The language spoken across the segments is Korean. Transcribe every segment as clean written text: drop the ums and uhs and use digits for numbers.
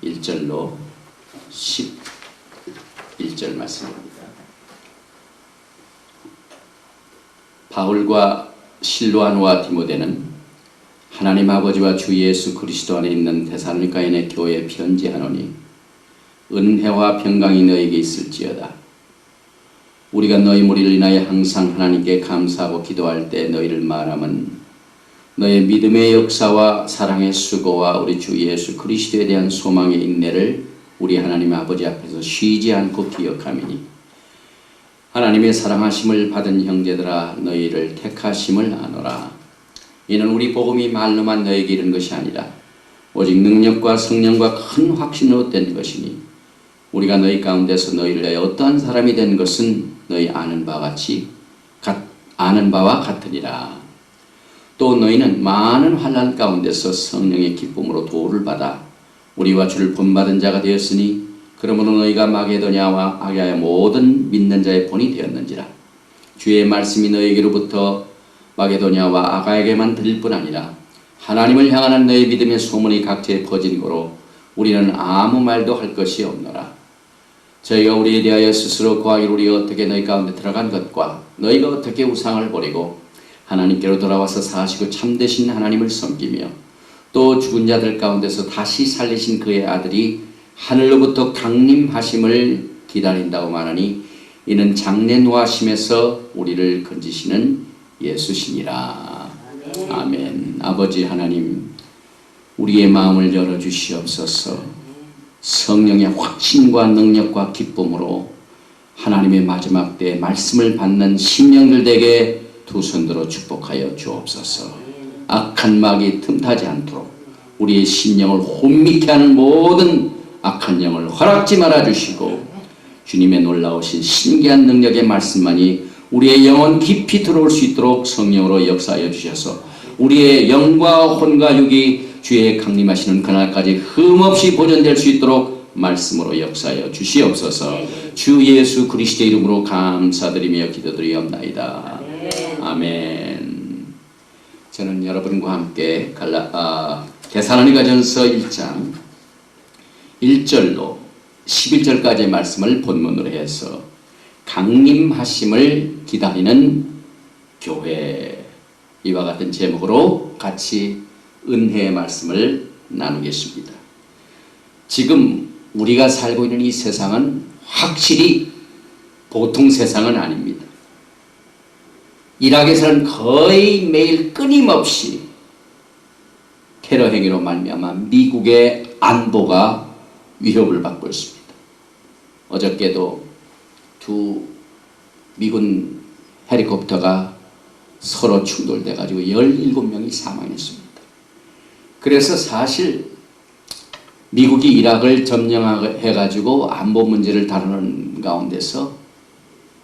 1절로 11절 말씀입니다. 바울과 실로아노와 디모데는 하나님 아버지와 주 예수 그리스도 안에 있는 데살로니가인의 교회에 편지하노니 은혜와 평강이 너에게 있을지어다. 우리가 너희 무리를 인하여 항상 하나님께 감사하고 기도할 때 너희를 말함은 너의 믿음의 역사와 사랑의 수고와 우리 주 예수 그리스도에 대한 소망의 인내를 우리 하나님 아버지 앞에서 쉬지 않고 기억함이니 하나님의 사랑하심을 받은 형제들아 너희를 택하심을 아노라. 이는 우리 복음이 말로만 너에게 이른 것이 아니라 오직 능력과 성령과 큰 확신으로 된 것이니 우리가 너희 가운데서 너희를 위하여 어떠한 사람이 된 것은 너희 아는 바와 같으니라. 또 너희는 많은 환난 가운데서 성령의 기쁨으로 도를 받아 우리와 주를 본받은 자가 되었으니 그러므로 너희가 마게도냐와 아가야 모든 믿는 자의 본이 되었는지라. 주의 말씀이 너희에게로부터 마게도냐와 아가에게만 들릴 뿐 아니라 하나님을 향하는 너희 믿음의 소문이 각지에 퍼진 고로 우리는 아무 말도 할 것이 없노라. 저희가 우리에 대하여 스스로 고하기를 우리가 어떻게 너희 가운데 들어간 것과 너희가 어떻게 우상을 버리고 하나님께로 돌아와서 사시고 참되신 하나님을 섬기며 또 죽은 자들 가운데서 다시 살리신 그의 아들이 하늘로부터 강림하심을 기다린다고 말하니 이는 장래 노하심에서 우리를 건지시는 예수시니라. 아멘. 아버지 하나님, 우리의 마음을 열어주시옵소서. 성령의 확신과 능력과 기쁨으로 하나님의 마지막 때에 말씀을 받는 심령들에게 두 손들어 축복하여 주옵소서. 악한 마귀 틈타지 않도록 우리의 심령을 혼미케 하는 모든 악한 영을 허락지 말아주시고 주님의 놀라우신 신기한 능력의 말씀만이 우리의 영혼 깊이 들어올 수 있도록 성령으로 역사하여 주셔서 우리의 영과 혼과 육이 주의 강림하시는 그날까지 흠없이 보존될 수 있도록 말씀으로 역사하여 주시옵소서. 주 예수 그리스도의 이름으로 감사드리며 기도드리옵나이다. 아멘. 저는 여러분과 함께 데살로니가전서 1장 1절로 11절까지의 말씀을 본문으로 해서 강림하심을 기다리는 교회, 이와 같은 제목으로 같이 은혜의 말씀을 나누겠습니다. 지금 우리가 살고 있는 이 세상은 확실히 보통 세상은 아닙니다. 이라크에서는 거의 매일 끊임없이 테러 행위로 말미암아 미국의 안보가 위협을 받고 있습니다. 어저께도 두 미군 헬리콥터가 서로 충돌돼 가지고 17명이 사망했습니다. 그래서 사실 미국이 이라크를 점령해 가지고 안보 문제를 다루는 가운데서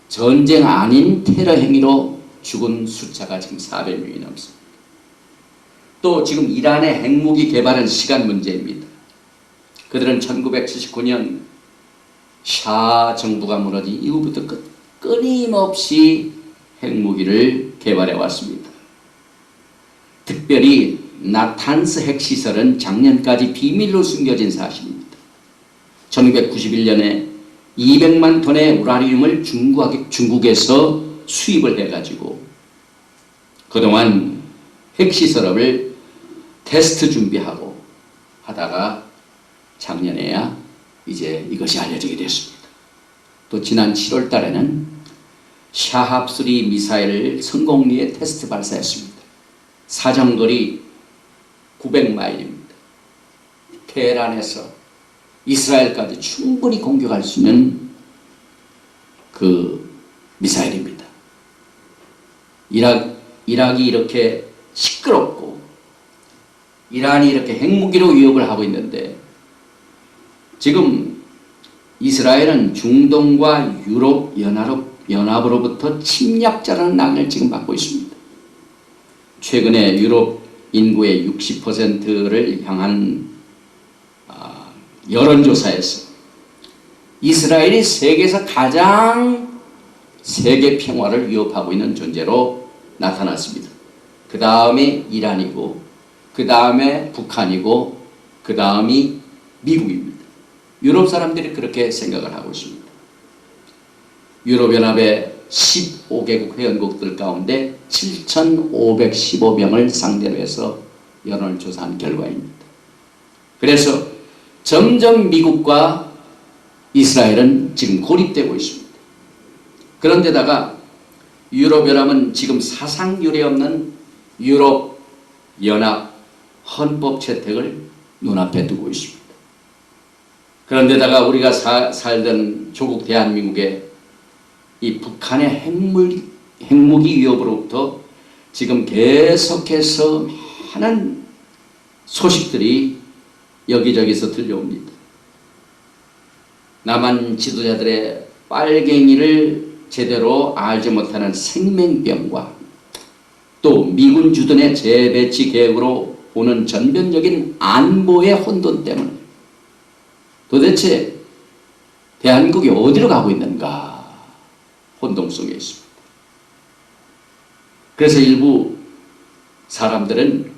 전쟁 아닌 테러 행위로 죽은 숫자가 지금 400명이 넘습니다. 또 지금 이란의 핵무기 개발은 시간 문제입니다. 그들은 1979년 샤 정부가 무너진 이후부터 끊임없이 핵무기를 개발해 왔습니다. 특별히 나탄스 핵시설은 작년까지 비밀로 숨겨진 사실입니다. 1991년에 200만 톤의 우라늄을 중국에서 수입을 해가지고 그동안 핵시설업을 테스트 준비하고 하다가 작년에야 이제 이것이 알려지게 됐습니다. 또 지난 7월 달에는 샤합3 미사일을 성공리에 테스트 발사했습니다. 사정거리 900마일입니다. 테헤란에서 이스라엘까지 충분히 공격할 수 있는 그 미사일입니다. 이락이 이렇게 시끄럽고 이란이 이렇게 핵무기로 위협을 하고 있는데 지금 이스라엘은 중동과 유럽 연합으로부터 침략자라는 낭을 지금 받고 있습니다. 최근에 유럽 인구의 60%를 향한 여론조사에서 이스라엘이 세계에서 가장 세계 평화를 위협하고 있는 존재로 나타났습니다. 그 다음에 이란이고 그 다음에 북한이고 그 다음이 미국입니다. 유럽 사람들이 그렇게 생각을 하고 있습니다. 유럽연합의 15개국 회원국들 가운데 7,515명을 상대로 해서 여론을 조사한 결과입니다. 그래서 점점 미국과 이스라엘은 지금 고립되고 있습니다. 그런데다가 유럽연합은 지금 사상 유례 없는 유럽연합 헌법 채택을 눈앞에 두고 있습니다. 그런데다가 우리가 살던 조국 대한민국의 이 북한의 핵무기 위협으로부터 지금 계속해서 많은 소식들이 여기저기서 들려옵니다. 남한 지도자들의 빨갱이를 제대로 알지 못하는 생명병과 또 미군 주둔의 재배치 계획으로 오는 전면적인 안보의 혼돈 때문에 도대체 대한민국이 어디로 가고 있는가 혼동 속에 있습니다. 그래서 일부 사람들은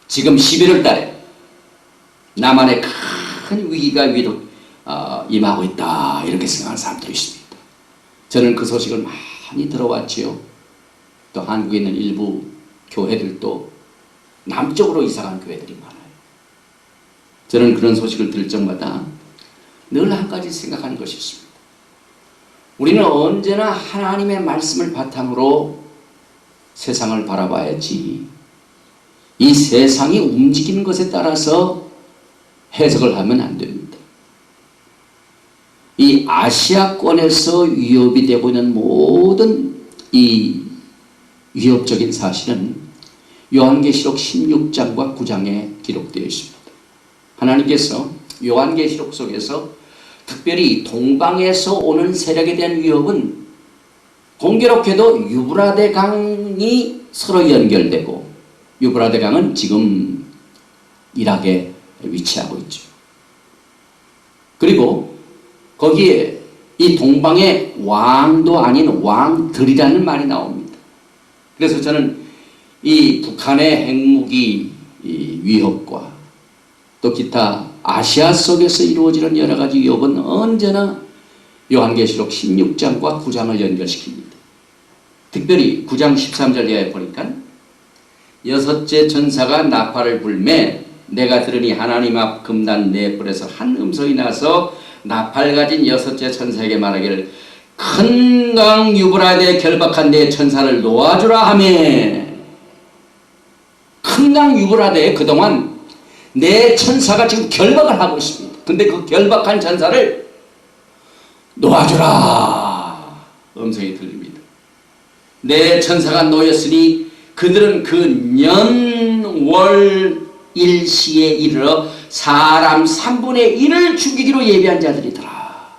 지금 11월 달에 남한에 큰 위기가 임하고 있다 이렇게 생각하는 사람들이 있습니다. 저는 그 소식을 많이 들어왔지요. 또 한국에 있는 일부 교회들도 남쪽으로 이사간 교회들이 많아요. 저는 그런 소식을 들을 적마다 늘 한 가지 생각하는 것이 있습니다. 우리는 언제나 하나님의 말씀을 바탕으로 세상을 바라봐야지 이 세상이 움직이는 것에 따라서 해석을 하면 안 됩니다. 이 아시아권에서 위협이 되고 있는 모든 이 위협적인 사실은 요한계시록 16장과 9장에 기록되어 있습니다. 하나님께서 요한계시록 속에서 특별히 동방에서 오는 세력에 대한 위협은 공교롭게도 유브라데 강이 서로 연결되고 유브라데 강은 지금 이락에 위치하고 있죠. 그리고 거기에 이 동방의 왕도 아닌 왕들이라는 말이 나옵니다. 그래서 저는 이 북한의 핵무기 위협과 또 기타 아시아 속에서 이루어지는 여러 가지 위협은 언제나 요한계시록 16장과 9장을 연결시킵니다. 특별히 9장 13절 이하에 보니까 여섯째 천사가 나팔을 불매 내가 들으니 하나님 앞 금단 네 뿔에서 한 음성이 나서 나팔 가진 여섯째 천사에게 말하기를 큰 강 유브라데에 결박한 네 천사를 놓아주라 하며 큰 강 유브라데에 그동안 네 천사가 지금 결박을 하고 있습니다. 근데 그 결박한 천사를 놓아주라 음성이 들립니다. 네 천사가 놓였으니 그들은 그 년, 월, 일시에 이르러 사람 3분의 1을 죽이기로 예비한 자들이더라.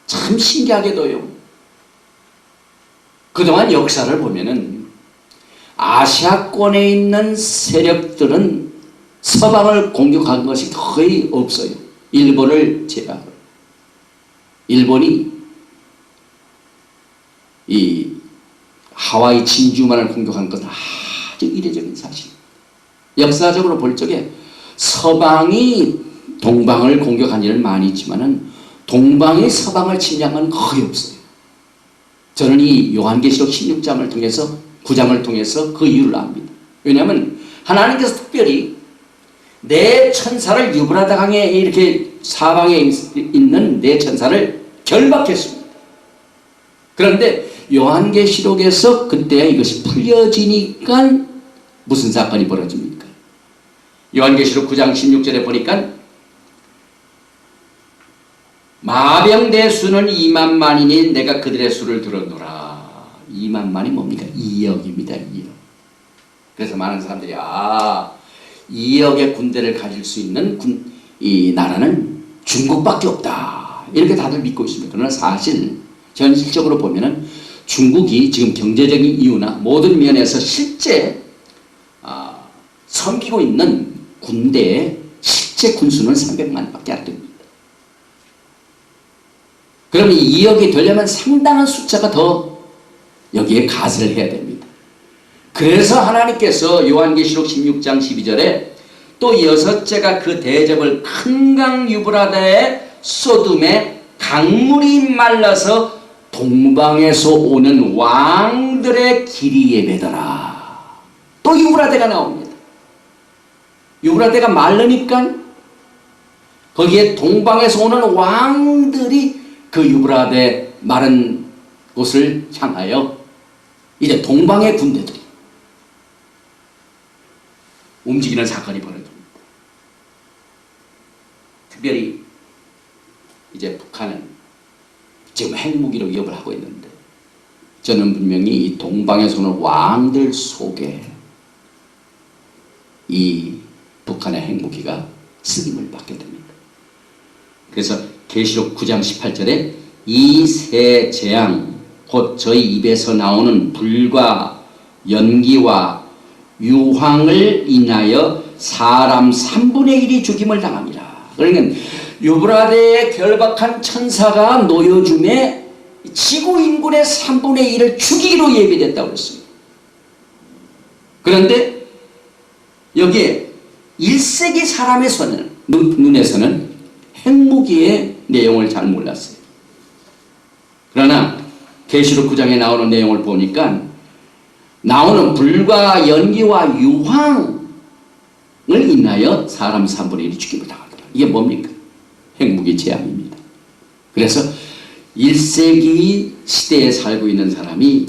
참 신기하게도요. 그동안 역사를 보면은 아시아권에 있는 세력들은 서방을 공격한 것이 거의 없어요. 일본을 제외하고. 일본이 이 하와이 진주만을 공격한 것은 아주 이례적인 사실. 역사적으로 볼 적에 서방이 동방을 공격한 일은 많이 있지만은 동방이 서방을 침략한 건 거의 없어요. 저는 이 요한계시록 16장을 통해서 9장을 통해서 그 이유를 압니다. 왜냐하면 하나님께서 특별히 네 천사를 유브라데 강에 이렇게 사방에 있는 네 천사를 결박했습니다. 그런데 요한계시록에서 그때 이것이 풀려지니까 무슨 사건이 벌어집니까? 요한계시록 9장 16절에 보니까 마병대 수는 20,000만이니 내가 그들의 수를 들어노라. 20,000만이 뭡니까? 2억입니다. 2억. 그래서 많은 사람들이 2억의 군대를 가질 수 있는 이 나라는 중국밖에 없다. 이렇게 다들 믿고 있습니다. 그러나 사실 현실적으로 보면은 중국이 지금 경제적인 이유나 모든 면에서 실제 섬기고 있는 군대의 실제 군수는 300만밖에 안 됩니다. 그러면 2억이 되려면 상당한 숫자가 더 여기에 가세를 해야 됩니다. 그래서 하나님께서 요한계시록 16장 12절에 또 여섯째가 그 대접을 큰 강 유브라데의 소돔에 강물이 말라서 동방에서 오는 왕들의 길이 예배더라. 또 유브라데가 나옵니다. 유브라데가 마르니까 거기에 동방에서 오는 왕들이 그 유브라데 마른 곳을 향하여 이제 동방의 군대들이 움직이는 사건이 벌어집니다. 특별히 이제 북한은 지금 핵무기로 위협을 하고 있는데 저는 분명히 이 동방에서 오는 왕들 속에 이 북한의 핵무기가 쓰임을 받게 됩니다. 그래서 계시록 9장 18절에 이 세 재앙 곧 저희 입에서 나오는 불과 연기와 유황을 인하여 사람 3분의 1이 죽임을 당합니다. 그러니까 유브라데에 결박한 천사가 놓여줌에 지구 인구의 3분의 1을 죽이기로 예비됐다고 했습니다. 그런데 여기에 1세기 사람의 눈에서는 핵무기의 내용을 잘 몰랐어요. 그러나 계시록 9장에 나오는 내용을 보니까 나오는 불과 연기와 유황을 인하여 사람 3분의 1이 죽임을 당하더라. 이게 뭡니까? 핵무기 재앙입니다. 그래서 1세기 시대에 살고 있는 사람이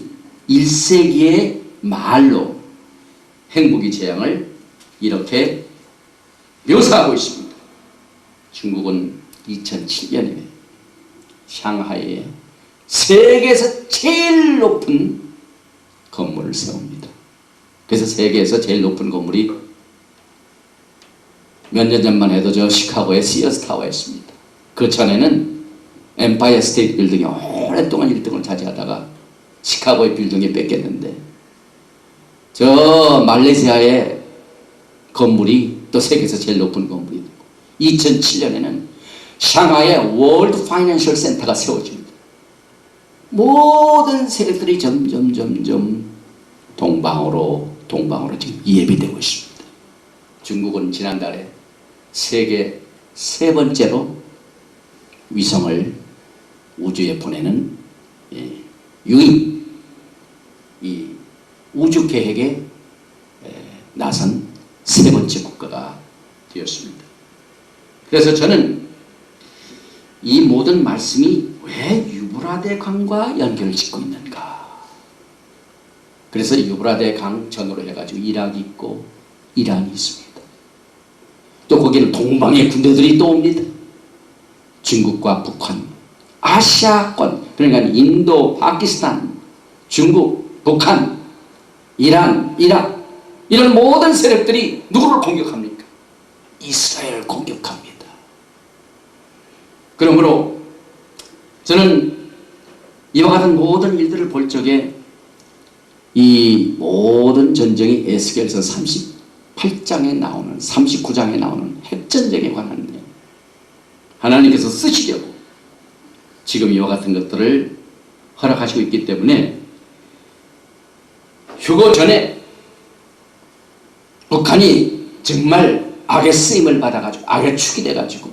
1세기의 말로 핵무기 재앙을 이렇게 묘사하고 있습니다. 중국은 2007년에 상하이에 세계에서 제일 높은 건물을 세웁니다. 그래서 세계에서 제일 높은 건물이 몇 년 전만 해도 저 시카고의 시어스 타워였습니다. 그 전에는 엠파이어 스테이트 빌딩이 오랫동안 1등을 차지하다가 시카고의 빌딩이 뺏겼는데 저 말레이시아의 건물이 또 세계에서 제일 높은 건물이 되고 2007년에는 상하이의 월드 파이낸셜 센터가 세워집니다. 모든 세력들이 점점 동방으로 지금 예비되고 있습니다. 중국은 지난달에 세계 세 번째로 위성을 우주에 보내는 유인 이 우주 계획에 나선 세 번째 국가가 되었습니다. 그래서 저는 이 모든 말씀이 왜 유브라데 강과 연결을 짓고 있는가? 그래서 유브라데 강 전으로 해가지고 이락이 있고 이란이 있습니다. 또 거기는 동방의 군대들이 또 옵니다. 중국과 북한, 아시아권, 그러니까 인도, 파키스탄, 중국, 북한, 이란, 이락 이런 모든 세력들이 누구를 공격합니까? 이스라엘을 공격합니다. 그러므로 저는 이와 같은 모든 일들을 볼 적에 이 모든 전쟁이 에스겔서 38장에 나오는 39장에 나오는 핵전쟁에 관한 내용 하나님께서 쓰시려고 지금 이와 같은 것들을 허락하시고 있기 때문에 휴거 전에 북한이 정말 악의 쓰임을 받아가지고 악의 축이 돼가지고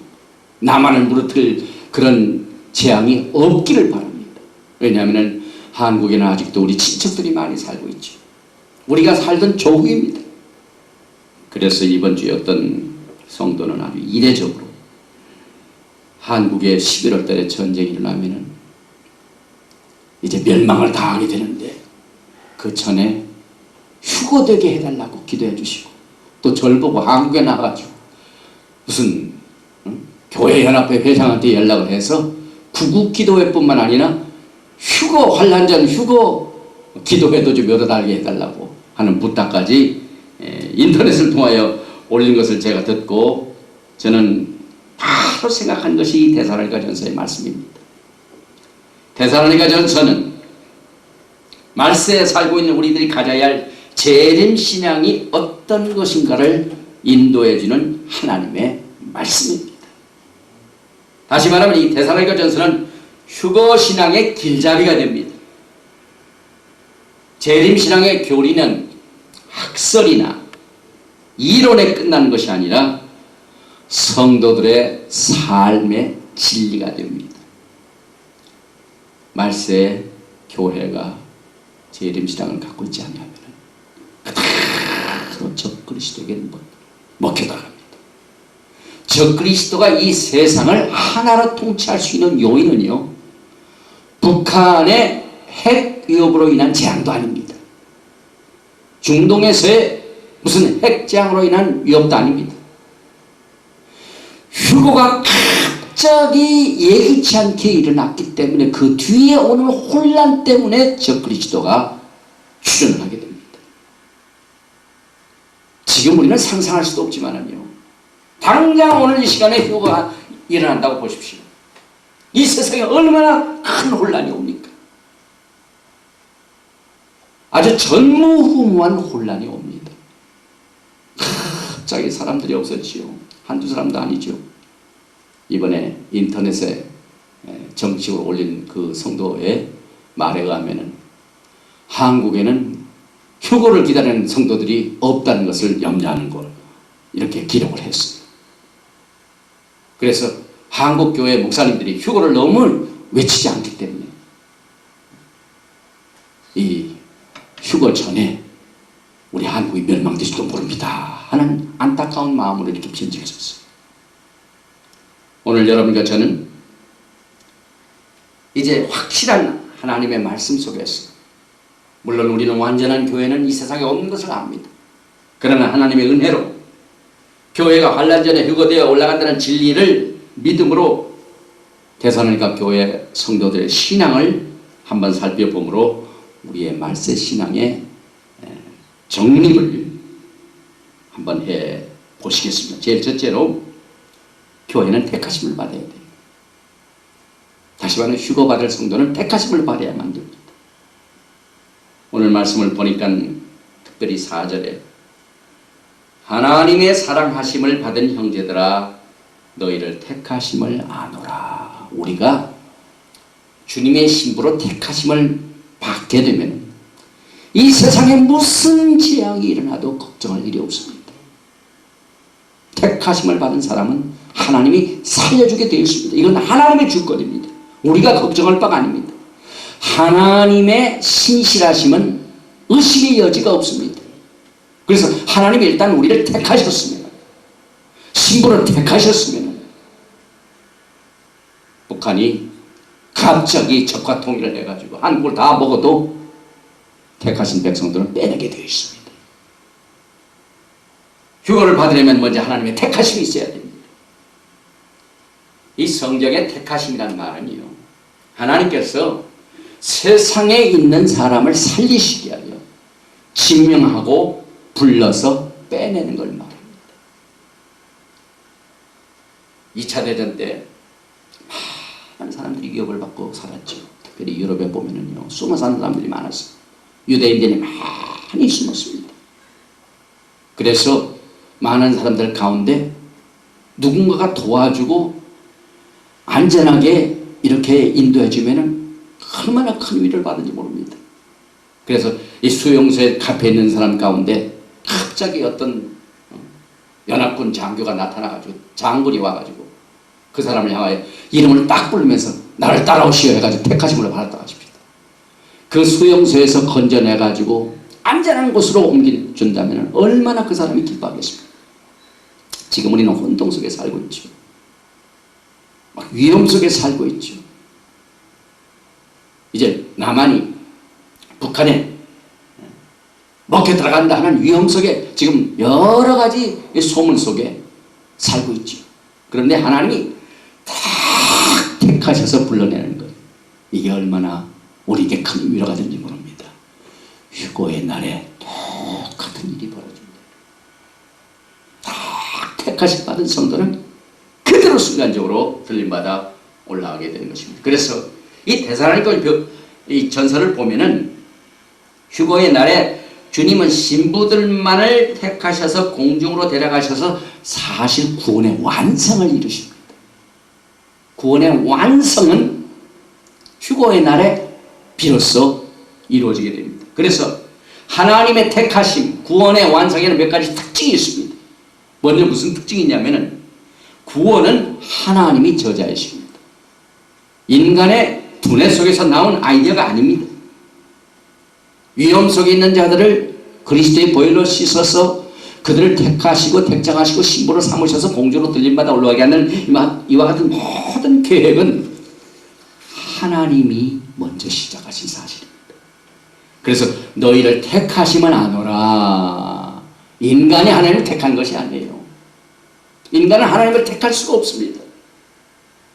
남한을 무너뜨릴 그런 재앙이 없기를 바랍니다. 왜냐하면 한국에는 아직도 우리 친척들이 많이 살고 있죠. 우리가 살던 조국입니다. 그래서 이번 주에 어떤 성도는 아주 이례적으로 한국에 11월 달에 전쟁이 일어나면은 이제 멸망을 당하게 되는데 그 전에 휴거되게 해달라고 기도해 주시고 또 절 보고 한국에 나가가지고 무슨 교회연합회 회장한테 연락을 해서 구국기도회뿐만 아니라 휴거 환란전 휴거 기도회도 좀 열어달게 해달라고 하는 부탁까지 인터넷을 통하여 올린 것을 제가 듣고 저는 바로 생각한 것이 데살로니가 전서의 말씀입니다. 데살로니가 전서는 말세에 살고 있는 우리들이 가져야 할 재림 신앙이 어떤 것인가를 인도해 주는 하나님의 말씀입니다. 다시 말하면 이 데살로니가 전서는 휴거 신앙의 길잡이가 됩니다. 재림 신앙의 교리는 학설이나 이론에 끝나는 것이 아니라 성도들의 삶의 진리가 됩니다. 말세 교회가 재림신앙을 갖고 있지 않으면 그대로 적그리스도에게 먹혀나갑니다. 적그리스도가 이 세상을 하나로 통치할 수 있는 요인은요, 북한의 핵 위협으로 인한 재앙도 아닙니다. 중동에서의 무슨 핵재앙으로 인한 위협도 아닙니다. 휴거가 갑자기 예기치 않게 일어났기 때문에 그 뒤에 오는 혼란 때문에 적그리스도가 출현을 하게 됩니다. 지금 우리는 상상할 수도 없지만요, 당장 오늘 이 시간에 휴거가 일어난다고 보십시오. 이 세상에 얼마나 큰 혼란이 옵니까? 아주 전무후무한 혼란이 옵니다. 갑자기 사람들이 없어지요. 한두 사람도 아니죠. 이번에 인터넷에 정식으로 올린 그 성도의 말에 의하면 한국에는 휴거를 기다리는 성도들이 없다는 것을 염려하는 걸 이렇게 기록을 했어요. 그래서 한국교회 목사님들이 휴거를 너무 외치지 않기 때문에 이 휴거 전에 우리 한국이 멸망될지도 모릅니다 하는 안타까운 마음으로 이렇게 편지를 썼어요. 오늘 여러분과 저는 이제 확실한 하나님의 말씀 속에서, 물론 우리는 완전한 교회는 이 세상에 없는 것을 압니다. 그러나 하나님의 은혜로 교회가 환란 전에 휴거되어 올라간다는 진리를 믿음으로 데살로니가 교회 성도들의 신앙을 한번 살펴보므로 우리의 말세 신앙의 정립을 한번 해 보시겠습니다. 제일 첫째로 교회는 택하심을 받아야 돼요. 다시 말하면 휴거받을 성도는 택하심을 받아야만 됩니다. 오늘 말씀을 보니까 특별히 4절에 하나님의 사랑하심을 받은 형제들아 너희를 택하심을 아노라. 우리가 주님의 신부로 택하심을 받게 되면 이 세상에 무슨 재앙이 일어나도 걱정할 일이 없습니다. 택하심을 받은 사람은 하나님이 살려주게 되어 있습니다. 이건 하나님의 주권입니다. 우리가 걱정할 바가 아닙니다. 하나님의 신실하심은 의심의 여지가 없습니다. 그래서 하나님이 일단 우리를 택하셨으면, 신부를 택하셨으면 북한이 갑자기 적화 통일을 해가지고 한국을 다 먹어도 택하신 백성들은 빼내게 되어 있습니다. 휴거를 받으려면 먼저 하나님의 택하심이 있어야 됩니다. 이 성경의 택하심이라는 말은요, 하나님께서 세상에 있는 사람을 살리시기 위하여 증명하고 불러서 빼내는 걸 말합니다. 2차 대전 때 많은 사람들이 위협을 받고 살았죠. 특별히 유럽에 보면은요, 숨어 사는 사람들이 많았어요. 유대인들이 많이 숨었습니다. 그래서 많은 사람들 가운데 누군가가 도와주고 안전하게 이렇게 인도해주면은 얼마나 큰 위를 받은지 모릅니다. 그래서 이 수용소에 갇혀 있는 사람 가운데 갑자기 어떤 연합군 장교가 나타나가지고, 장군이 와가지고 그 사람을 향하여 이름을 딱 부르면서 나를 따라오시오 해가지고 택하심을 받았다고 하십니다. 그 수용소에서 건져내가지고 안전한 곳으로 옮겨준다면 얼마나 그 사람이 기뻐하겠습니까? 지금 우리는 혼동 속에 살고 있죠. 막 위험 속에 살고 있죠. 이제 남한이 북한에 먹혀 들어간다 하는 위험 속에 지금 여러 가지 소문 속에 살고 있죠. 그런데 하나님이 다 택하셔서 불러내는 거예요. 이게 얼마나 우리에게 큰 위로가 되는지 모릅니다. 휴거의 날에 똑같은 일이 벌어집니다. 다 택하심 받은 성도는 그대로 순간적으로 들림받아 올라가게 되는 것입니다. 그래서 이 데살로니가 이 전서를 보면은 휴거의 날에 주님은 신부들만을 택하셔서 공중으로 데려가셔서 사실 구원의 완성을 이루십니다. 구원의 완성은 휴거의 날에 비로소 이루어지게 됩니다. 그래서 하나님의 택하심, 구원의 완성에는 몇 가지 특징이 있습니다. 먼저 무슨 특징이 있냐면은 구원은 하나님이 저자이십니다. 인간의 두뇌 속에서 나온 아이디어가 아닙니다. 위험 속에 있는 자들을 그리스도의 보혈로 씻어서 그들을 택하시고 택정하시고 신부로 삼으셔서 공주로 들림받아 올라가게 하는 이와 같은 모든 계획은 하나님이 먼저 시작하신 사실입니다. 그래서 너희를 택하시면 아노라. 인간이 하나님을 택한 것이 아니에요. 인간은 하나님을 택할 수가 없습니다.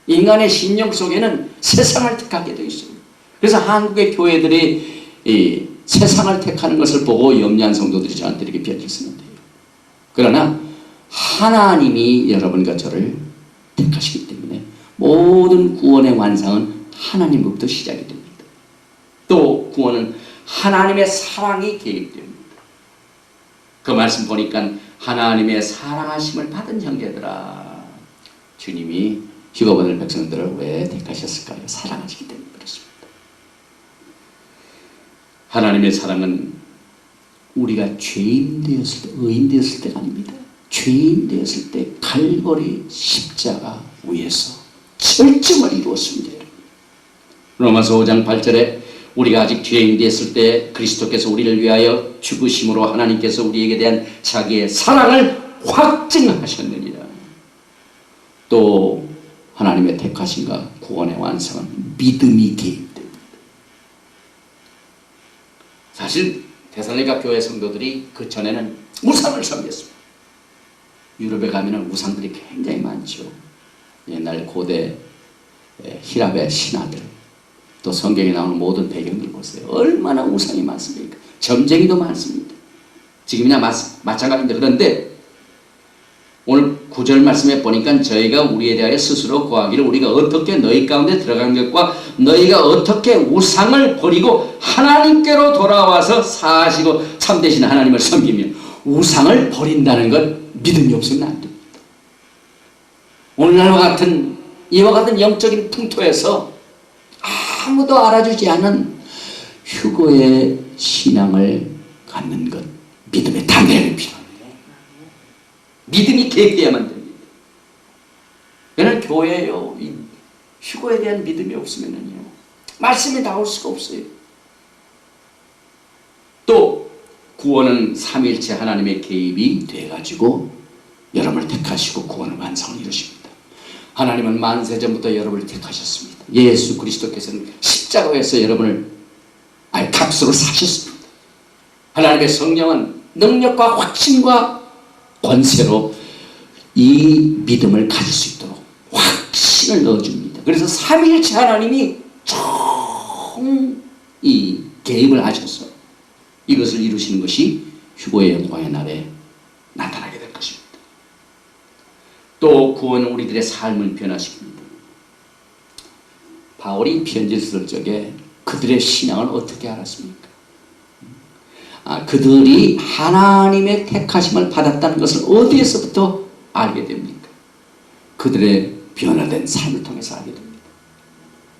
인간의 신령 속에는 세상을 택하게 되어 있습니다. 그래서 한국의 교회들이 이 세상을 택하는 것을 보고 염려한 성도들이 저한테 이렇게 편지를 쓰는데요. 그러나 하나님이 여러분과 저를 택하시기 때문에 모든 구원의 완성은 하나님부터 시작이 됩니다. 또 구원은 하나님의 사랑이 계획됩니다. 그 말씀 보니까 하나님의 사랑하심을 받은 형제들아, 주님이 휴거받을 백성들을 왜 택하셨을까요? 사랑하시기 때문에 그렇습니다. 하나님의 사랑은 우리가 죄인 되었을 때, 의인 되었을 때가 아닙니다. 죄인 되었을 때 갈보리 십자가 위에서 절정을 이루었습니다. 로마서 5장 8절에 우리가 아직 죄인 되었을 때 그리스도께서 우리를 위하여 죽으심으로 하나님께서 우리에게 대한 자기의 사랑을 확증하셨느니라. 또 하나님의 택하심과 구원의 완성은 믿음이 개입됩니다. 사실 데살로니가 교회 성도들이 그 전에는 우상을 섬겼습니다. 유럽에 가면 우상들이 굉장히 많죠. 옛날 고대 히랍의 신하들, 또 성경에 나오는 모든 배경들 보세요. 얼마나 우상이 많습니까? 점쟁이도 많습니다. 지금이나 마찬가지인데, 그런데 오늘 9절 말씀에 보니까 저희가 우리에 대하여 스스로 고하기를 우리가 어떻게 너희 가운데 들어간 것과 너희가 어떻게 우상을 버리고 하나님께로 돌아와서 사시고 참되신 하나님을 섬기며 우상을 버린다는 것 믿음이 없으면 안 됩니다. 오늘날과 같은 이와 같은 영적인 풍토에서 아무도 알아주지 않은 휴거의 신앙을 갖는 것, 믿음의 담대함이 필요합니다. 믿음이 계획되어야만 됩니다. 그러나 교회요, 이 휴거에 대한 믿음이 없으면요 말씀이 나올 수가 없어요. 또 구원은 삼위일체 하나님의 개입이 돼가지고 여러분을 택하시고 구원의 완성을 이루십니다. 하나님은 만세전부터 여러분을 택하셨습니다. 예수 그리스도께서는 십자가에서 여러분을 값으로 사셨습니다. 하나님의 성령은 능력과 확신과 권세로 이 믿음을 가질 수 있도록 확신을 넣어줍니다. 그래서 삼위일체 하나님이 이 개입을 하셔서 이것을 이루시는 것이 휴거의 영광의 날에 나타나게 될 것입니다. 또 구원은 우리들의 삶을 변화시킵니다. 바울이 편지를 쓸 적에 그들의 신앙을 어떻게 알았습니까? 그들이 하나님의 택하심을 받았다는 것을 어디에서부터 알게 됩니까? 그들의 변화된 삶을 통해서 알게 됩니다.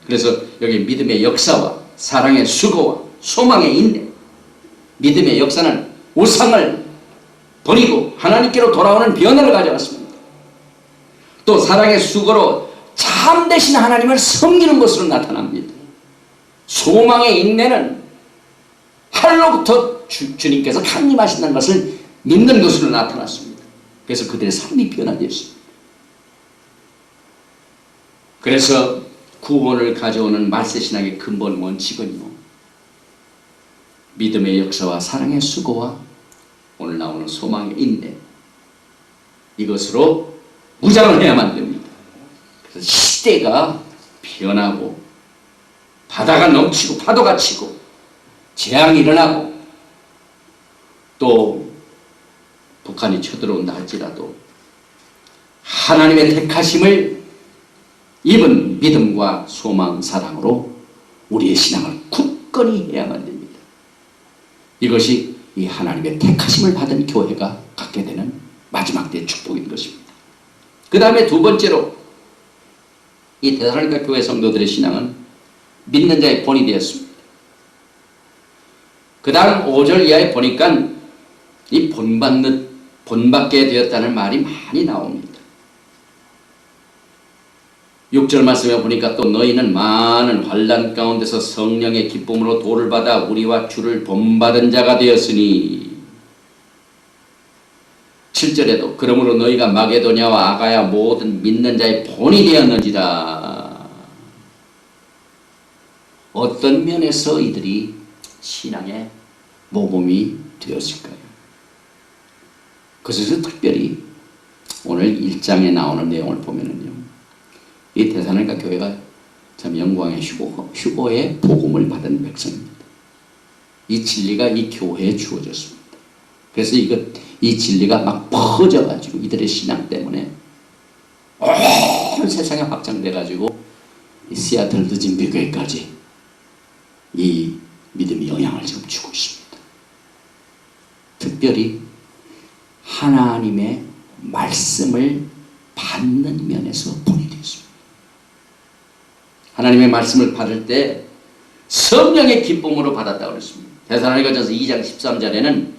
그래서 여기 믿음의 역사와 사랑의 수고와 소망의 인내, 믿음의 역사는 우상을 버리고 하나님께로 돌아오는 변화를 가져왔습니다. 또 사랑의 수고로 참되신 하나님을 섬기는 것으로 나타납니다. 소망의 인내는 하늘로부터 주님께서 강림하신다는 것을 믿는 것으로 나타났습니다. 그래서 그들의 삶이 변화되었습니다. 그래서 구원을 가져오는 말세신학의 근본 원칙은요, 믿음의 역사와 사랑의 수고와 오늘 나오는 소망의 인내, 이것으로 무장을 해야만 됩니다. 그래서 시대가 변하고 바다가 넘치고 파도가 치고 재앙이 일어나고 또 북한이 쳐들어온다 할지라도 하나님의 택하심을 입은 믿음과 소망, 사랑으로 우리의 신앙을 굳건히 해야만 됩니다. 이것이 이 하나님의 택하심을 받은 교회가 갖게 되는 마지막 때의 축복인 것입니다. 그 다음에 두 번째로 이 데살로니가 교회 성도들의 신앙은 믿는 자의 본이 되었습니다. 그 다음 5절 이하에 보니까 이 본받는 본받게 되었다는 말이 많이 나옵니다. 6절 말씀에 보니까 또 너희는 많은 환난 가운데서 성령의 기쁨으로 도를 받아 우리와 주를 본받은 자가 되었으니 7절에도 그러므로 너희가 마게도냐와 아가야 모든 믿는 자의 본이 되었는지라. 어떤 면에서 이들이 신앙의 모범이 되었을까요? 그래서 특별히 오늘 1장에 나오는 내용을 보면은요, 이 데살로니가 교회가 참 영광의 휴고의 복음을 받은 백성입니다. 이 진리가 이 교회에 주어졌습니다. 그래서 이 진리가 막 퍼져가지고 이들의 신앙 때문에 온 세상에 확장돼가지고 이 시애틀 드진비 교회까지 이 믿음이 영향을 지금 주고 있습니다. 특별히 하나님의 말씀을 받는 면에서 본이 되었습니다. 하나님의 말씀을 받을 때 성령의 기쁨으로 받았다고 그랬습니다. 데살로니가전서 2장 13절에는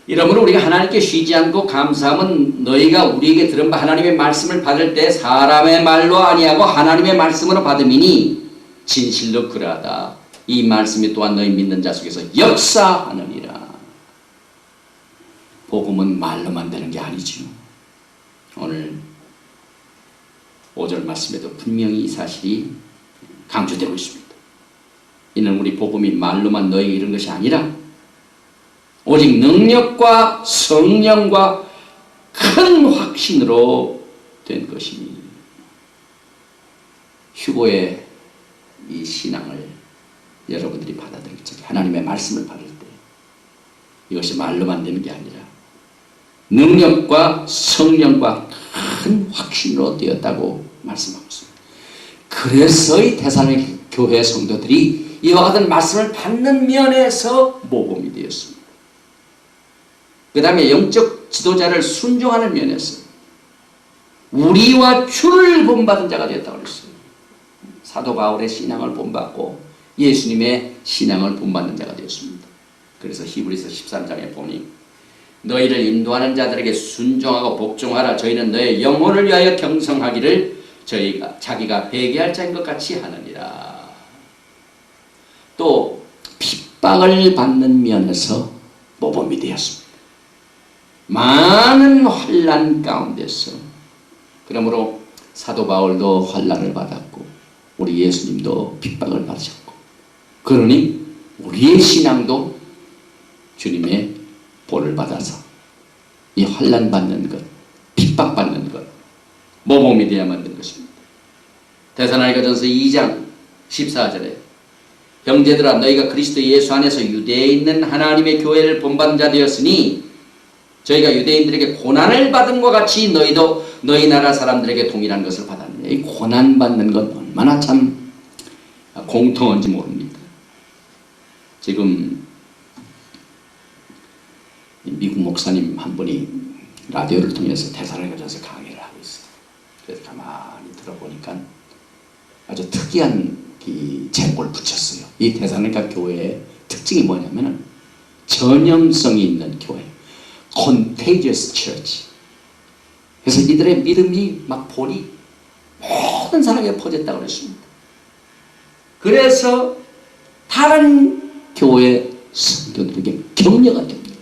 이러므로 우리가 하나님께 쉬지 않고 감사함은 너희가 우리에게 들은 바 하나님의 말씀을 받을 때 사람의 말로 아니하고 하나님의 말씀으로 받음이니 진실로 그러하다. 이 말씀이 또한 너희 믿는 자 속에서 역사하느니라. 복음은 말로만 되는 게 아니지요. 오늘 5절 말씀에도 분명히 이 사실이 강조되고 있습니다. 이는 우리 복음이 말로만 너희에게 이른 것이 아니라 오직 능력과 성령과 큰 확신으로 된 것이니. 휴고의 이 신앙을 여러분들이 받아들일 때, 하나님의 말씀을 받을 때 이것이 말로만 되는 게 아니라 능력과 성령과 큰 확신으로 되었다고 말씀하고 있습니다. 그래서 이 데살로니가 교회 성도들이 이와 같은 말씀을 받는 면에서 모범이 되었습니다. 그 다음에 영적 지도자를 순종하는 면에서 우리와 주를 본받은 자가 되었다고 그랬어요. 사도 바울의 신앙을 본받고 예수님의 신앙을 본받는 자가 되었습니다. 그래서 히브리서 13장에 보니 너희를 인도하는 자들에게 순종하고 복종하라. 저희는 너의 영혼을 위하여 경성하기를 자기가 회개할 자인 것 같이 하느니라. 또 핍박을 받는 면에서 모범이 되었습니다. 많은 환난 가운데서, 그러므로 사도 바울도 환난을 받았고 우리 예수님도 핍박을 받으셨고, 그러니 우리의 신앙도 주님의 보를 받아서 이 환난 받는 것, 핍박 받는 것 모범이 되어야만 된 것입니다. 데살로니가전서 2장 14절에 형제들아 너희가 그리스도 예수 안에서 유대에 있는 하나님의 교회를 본받은 자 되었으니 저희가 유대인들에게 고난을 받은 것 같이 너희도 너희 나라 사람들에게 동일한 것을 받았느냐. 이 고난받는 건 얼마나 참 공통한지 모릅니다. 지금 미국 목사님 한 분이 라디오를 통해서 데살로니가전서 강의를 하고 있어요. 그래서 가만히 들어보니까 아주 특이한 제목을 붙였어요. 이 데살로니가 교회의 특징이 뭐냐면은 전염성이 있는 교회, contagious church. 그래서 이들의 믿음이 막 본이 모든 사람에게 퍼졌다고 그랬습니다. 그래서 다른 교회 성도들에게 격려가 됩니다.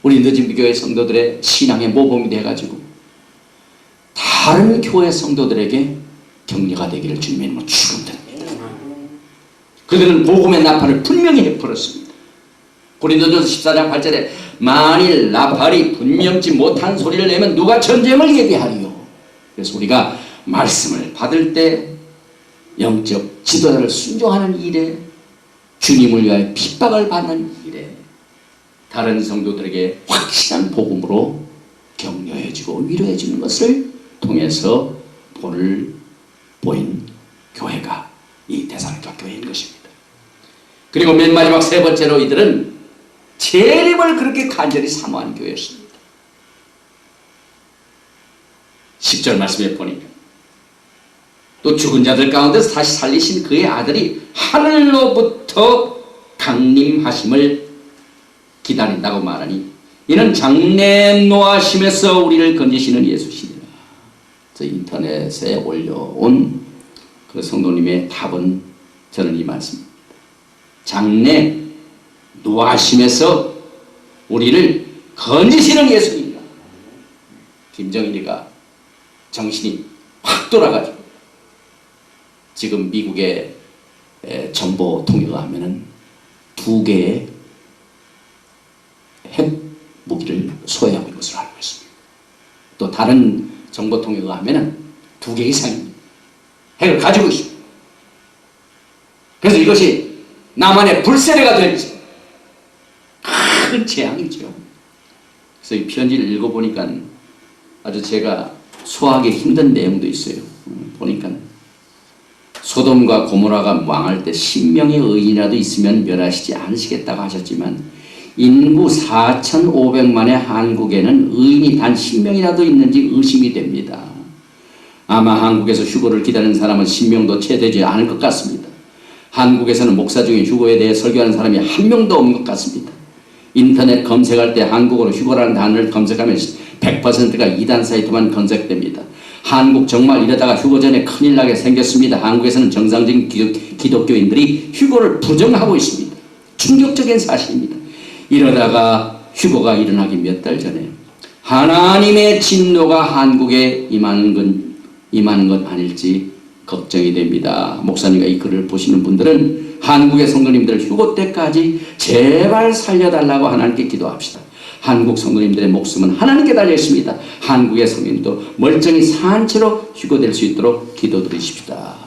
우리 늦은비 교회 성도들의 신앙의 모범이 돼가지고 다른 교회 성도들에게 격려가 되기를 주님의 이름으로 축원드립니다. 그들은 복음의 나팔을 분명히 해버렸습니다. 고린도전서 14장 8절에 만일 나팔이 분명치 못한 소리를 내면 누가 전쟁을 예비하리요. 그래서 우리가 말씀을 받을 때 영적 지도자를 순종하는 일에, 주님을 위하여 핍박을 받는 일에 다른 성도들에게 확실한 복음으로 격려해주고 위로해주는 것을 통해서 본을 보인 교회가 이 데살로니가 교회인 것입니다. 그리고 맨 마지막 세 번째로 이들은 재림을 그렇게 간절히 사모하는 교회였습니다. 10절 말씀에 보니까 또 죽은 자들 가운데서 다시 살리신 그의 아들이 하늘로부터 강림하심을 기다린다고 말하니 이는 장래 노하심에서 우리를 건지시는 예수시니라. 저 인터넷에 올려온 그 성도님의 답은 저는 이 말씀입니다. 장래 노하심에서 우리를 건지시는 예수입니다. 김정일이가 정신이 확 돌아가지고 지금 미국의 정보 통계가 하면은 2개의 핵 무기를 소유하고 있는 것으로 알고 있습니다. 또 다른 정보 통계가 하면은 2개 이상입니다. 핵을 가지고 있습니다. 그래서 이것이 남한의 불세례가 될지 큰 재앙이죠. 그래서 이 편지를 읽어보니까 아주 제가 소화하기 힘든 내용도 있어요. 보니까 소돔과 고모라가 망할 때 10명의 의인이라도 있으면 멸하시지 않으시겠다고 하셨지만 인구 4,500만의 한국에는 의인이 단 10명이라도 있는지 의심이 됩니다. 아마 한국에서 휴거를 기다리는 사람은 10명도 채 되지 않을 것 같습니다. 한국에서는 목사 중에 휴거에 대해 설교하는 사람이 한 명도 없는 것 같습니다. 인터넷 검색할 때 한국어로 휴거라는 단어를 검색하면 100%가 이단 사이트만 검색됩니다. 한국 정말 이러다가 휴거 전에 큰일 나게 생겼습니다. 한국에서는 정상적인 기독교인들이 휴거를 부정하고 있습니다. 충격적인 사실입니다. 이러다가 휴거가 일어나기 몇 달 전에 하나님의 진노가 한국에 임하는 건 아닐지 걱정이 됩니다. 목사님과 이 글을 보시는 분들은 한국의 성도님들 휴거 때까지 제발 살려달라고 하나님께 기도합시다. 한국 성도님들의 목숨은 하나님께 달려 있습니다. 한국의 성도님도 멀쩡히 산 채로 휴거될 수 있도록 기도드리십시다.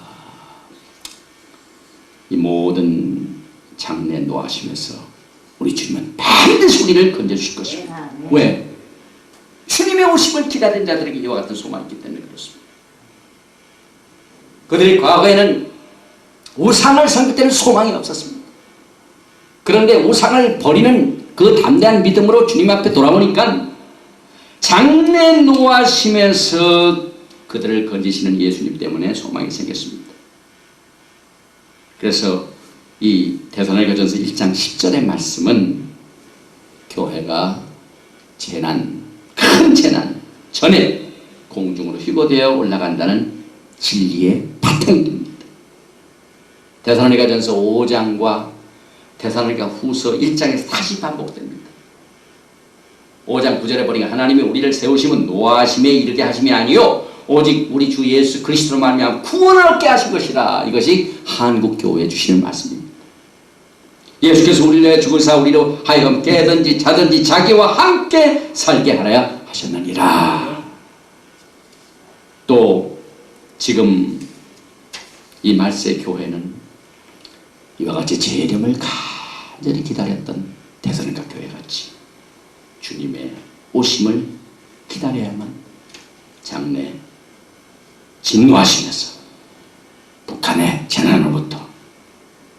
이 모든 장래 노하심에서 우리 주님은 반드시 우리를 건져주실 것입니다. 왜? 주님의 오심을 기다리는 자들에게 이와 같은 소망이 있기 때문에 그렇습니다. 그들이 과거에는 우상을 섬길 때는 소망이 없었습니다. 그런데 우상을 버리는 그 담대한 믿음으로 주님 앞에 돌아오니까 장래 노하심에서 그들을 건지시는 예수님 때문에 소망이 생겼습니다. 그래서 이 데살로니가전서 1장 10절의 말씀은 교회가 재난, 큰 재난 전에 공중으로 휴거되어 올라간다는 진리의 바탕입니다. 데살로니가전서 5장과 데살로니가 후서 1장에서 다시 반복됩니다. 5장 9절에 보니까 하나님이 우리를 세우심은 노하심에 이르게 하심이 아니요 오직 우리 주 예수 그리스도로 말미암아 구원을 얻게 하신 것이라. 이것이 한국 교회에 주시는 말씀입니다. 예수께서 우리를 위해 죽으사 우리로 하여금 깨든지 자든지 자기와 함께 살게 하라야 하셨느니라. 또 지금 이 말세 교회는 이와 같이 재림을 간절히 기다렸던 데살로니가 교회같이 주님의 오심을 기다려야만 장래 진노하시면서 북한의 재난으로부터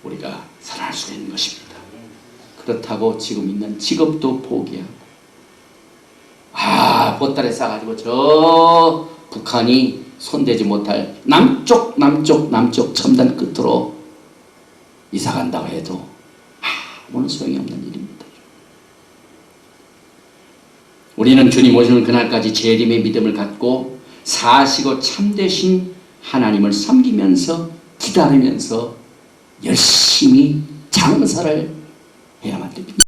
우리가 살아날 수 있는 것입니다. 그렇다고 지금 있는 직업도 포기하고 보따리 싸가지고 저 북한이 손대지 못할 남쪽 첨단 끝으로 이사 간다고 해도 아무런 소용이 없는 일입니다. 우리는 주님 오시는 그날까지 재림의 믿음을 갖고 사시고 참되신 하나님을 섬기면서 기다리면서 열심히 장사를 해야만 됩니다.